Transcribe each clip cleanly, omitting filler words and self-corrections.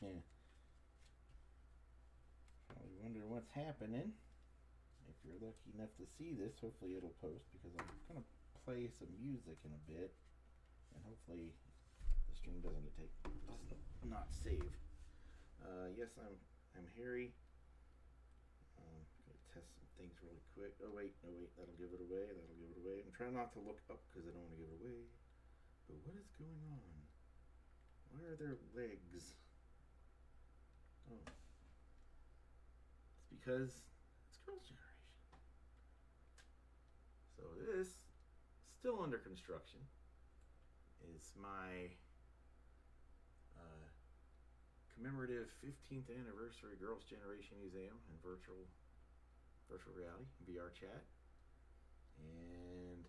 Yeah. Probably wonder what's happening. If you're lucky enough to see this, hopefully it'll post because I'm gonna play some music in a bit, and hopefully the stream does not save. Yes, I'm Harry. Gonna test some things really quick. Oh wait, no wait, that'll give it away. That'll give it away. I'm trying not to look up because I don't want to give it away. But what is going on? Why are there legs? Oh, it's because it's Girls' Generation. So this, still under construction, is my commemorative 15th anniversary Girls' Generation Museum and virtual reality VR chat. And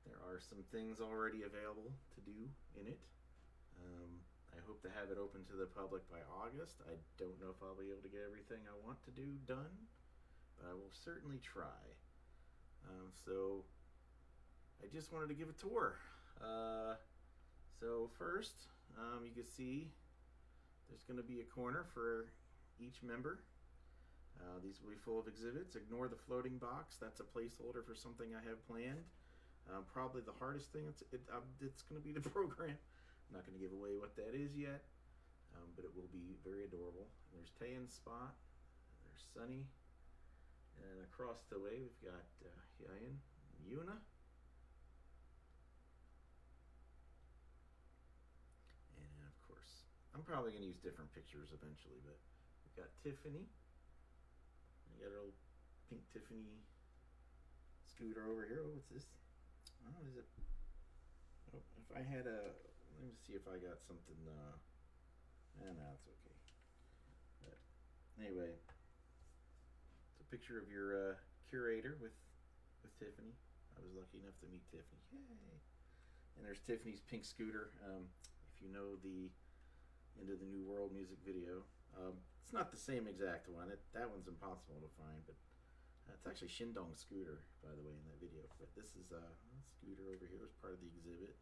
there are some things already available to do in it. I hope to have it open to the public by August. I don't know if I'll be able to get everything I want to do done, but I will certainly try. So I just wanted to give a tour. So first, you can see there's going to be a corner for each member. These will be full of exhibits. Ignore the floating box. That's a placeholder for something I have planned. Probably the hardest thing it's going to be the program. I'm not going to give away what that is yet, but it will be very adorable. And there's Tayan's spot. There's Sunny. And across the way, we've got Hyayan and Yuna. And of course, I'm probably going to use different pictures eventually, but we've got Tiffany. We got our little pink Tiffany scooter over here. Oh, what's this? Oh, is it? Oh, if I had a, let me see if I got something. No, it's okay. But anyway, it's a picture of your curator with Tiffany. I was lucky enough to meet Tiffany. Yay! And there's Tiffany's pink scooter. If you know the Into the New World music video, it's not the same exact one. That one's impossible to find, but it's actually Shindong's scooter, by the way, in that video. But this is a scooter over here as part of the exhibit.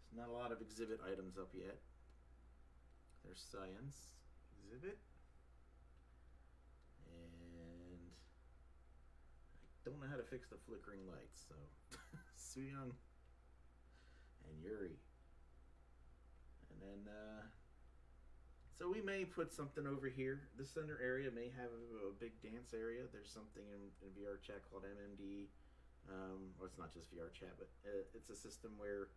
There's not a lot of exhibit items up yet. There's Science exhibit. And I don't know how to fix the flickering lights, so Sooyoung and Yuri. And then, so we may put something over here. The center area may have a big dance area. There's something in VR chat called MMD. Well, it's not just VR chat, but it's a system where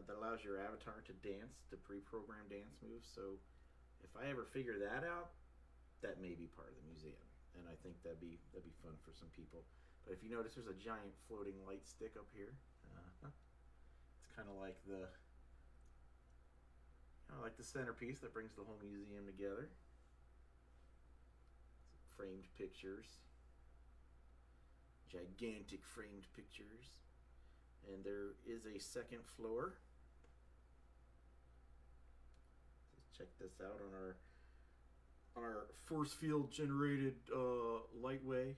that allows your avatar to dance, to pre-program dance moves. So if I ever figure that out, that may be part of the museum, and I think that'd be fun for some people. But if you notice, there's a giant floating light stick up here. It's kind of like the centerpiece that brings the whole museum together. Framed pictures, gigantic framed pictures, and there is a second floor. Let's check this out on our force field generated lightway.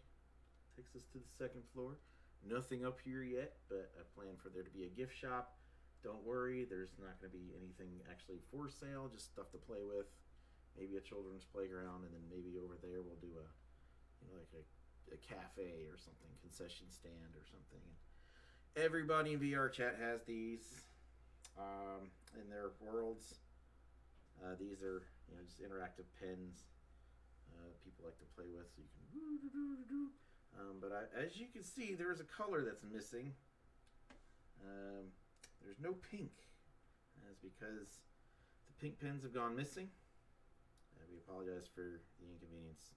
Takes us to the second floor. Nothing up here yet, but I plan for there to be a gift shop. Don't worry, there's not going to be anything actually for sale, just stuff to play with. Maybe a children's playground, and then maybe over there we'll do a cafe or something, concession stand or something. Everybody in VR chat has these in their worlds. These are just interactive pens people like to play with, so you can. But as you can see, there is a color that's missing. There's no pink. That's because the pink pens have gone missing. We apologize for the inconvenience.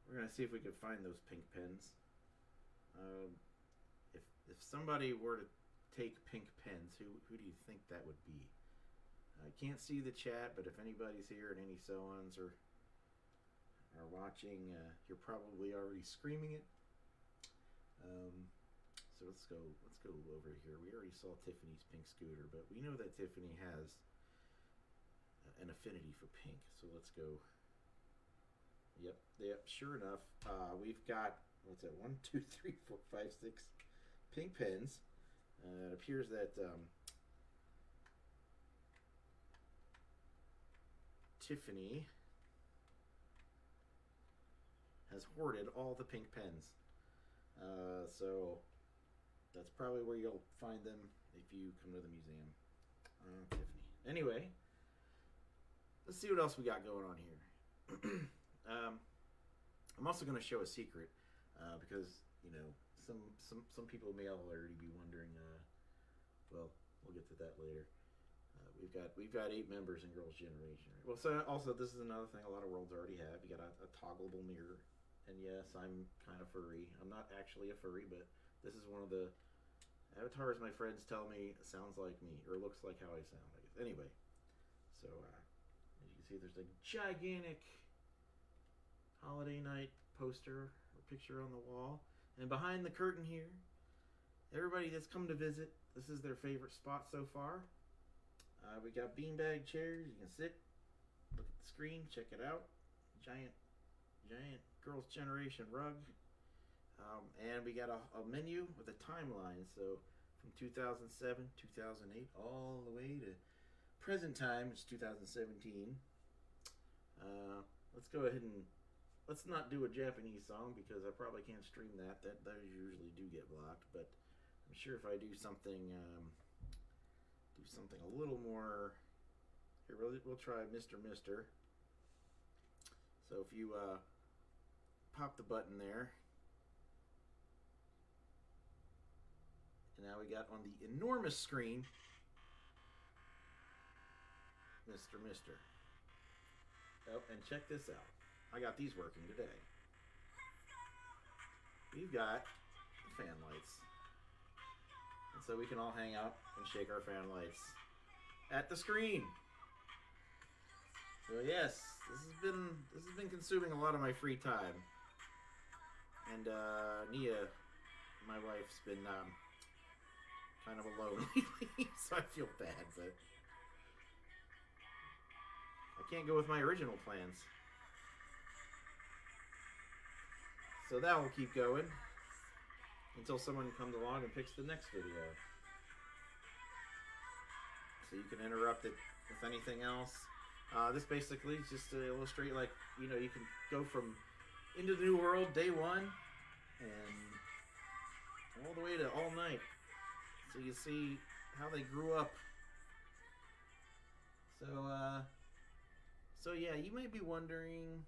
We're going to see if we can find those pink pens. If somebody were to take pink pens, who do you think that would be? I can't see the chat, but if anybody's here and any so-ons are watching, you're probably already screaming it. So let's go over here. We already saw Tiffany's pink scooter, but we know that Tiffany has an affinity for pink. So let's go. Yep. Sure enough, we've got 1, 2, 3, 4, 5, 6 pink pens. It appears that Tiffany has hoarded all the pink pens. So that's probably where you'll find them if you come to the museum. Tiffany. Anyway, let's see what else we got going on here. I'm also going to show a secret because some people may already be wondering. Well, we'll get to that later. We've got 8 members in Girls' Generation. Right? Well, so also this is another thing a lot of worlds already have. You got a toggleable mirror, and yes, I'm kind of furry. I'm not actually a furry, but this is one of the avatars my friends tell me sounds like me or looks like how I sound. I guess. Anyway, so as you can see, there's a gigantic holiday night poster or picture on the wall, and behind the curtain here, everybody that's come to visit, this is their favorite spot so far. We got beanbag chairs. You can sit, look at the screen, check it out. Giant Girls' Generation rug. And we got a menu with a timeline. So from 2007, 2008, all the way to present time, which is 2017. Let's go ahead and let's not do a Japanese song because I probably can't stream that. Those usually do get blocked. But I'm sure if I do something a little more. Here, we'll try Mr. Mister. So if you pop the button there, and now we got on the enormous screen, Mr. Mister. Oh, and check this out. I got these working today. We've got the fan lights. And so we can all hang out and shake our fan lights at the screen. So yes, this has been consuming a lot of my free time. And Nia, my wife's been kind of alone lately, so I feel bad, but I can't go with my original plans. So that will keep going until someone comes along and picks the next video. So you can interrupt it with anything else. This basically is just to illustrate, like, you can go from Into the New World day 1 and all the way to All Night. So you see how they grew up. So yeah, you may be wondering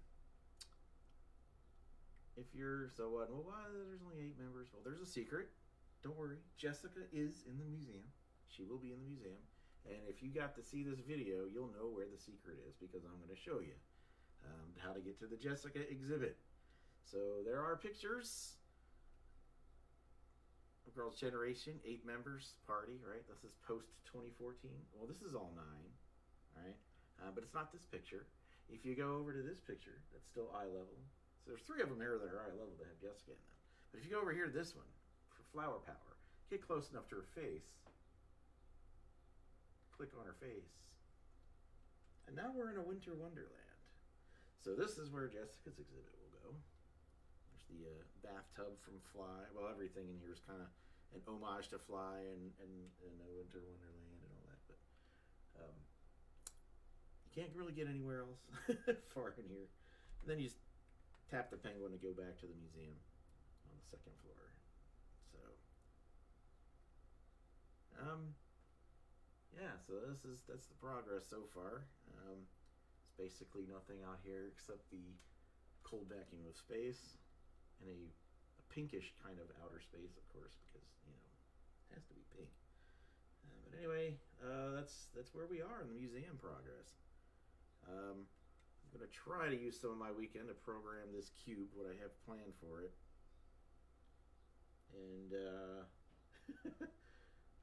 if you're well, why there's only 8 members? Well, there's a secret. Don't worry. Jessica is in the museum. She will be in the museum. And if you got to see this video, you'll know where the secret is because I'm going to show you how to get to the Jessica exhibit. So there are pictures of Girls' Generation, 8 members party, right? This is post 2014. Well, this is all 9, right? But it's not this picture. If you go over to this picture, that's still eye level. So there's 3 of them here that are eye level that have Jessica in them. But if you go over here to this one, for flower power, get close enough to her face, click on her face, and now we're in a winter wonderland. So this is where Jessica's exhibit will go. There's the bathtub from Fly. Well, everything in here is kind of an homage to Fly and a winter wonderland and all that. But you can't really get anywhere else far in here. And then you just tap the penguin to go back to the museum on the 2nd floor. So, yeah, so that's the progress so far. It's basically nothing out here except the cold vacuum of space and a pinkish kind of outer space, of course, because it has to be pink. But anyway, that's where we are in the museum progress. I'm going to try to use some of my weekend to program this cube, what I have planned for it. And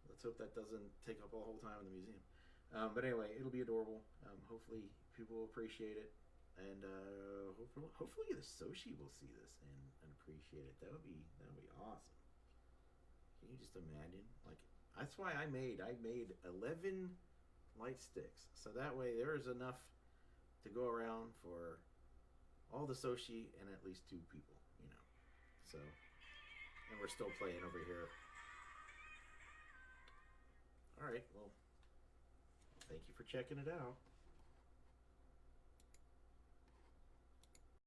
let's hope that doesn't take up a whole time in the museum. But anyway, it'll be adorable. Hopefully people will appreciate it. And hopefully the Soshi will see this and appreciate it. That would be awesome. Can you just imagine? Like, that's why I made 11 light sticks. So that way there is enough to go around for all the Soshi and at least 2 people, So, and we're still playing over here. All right, well, thank you for checking it out.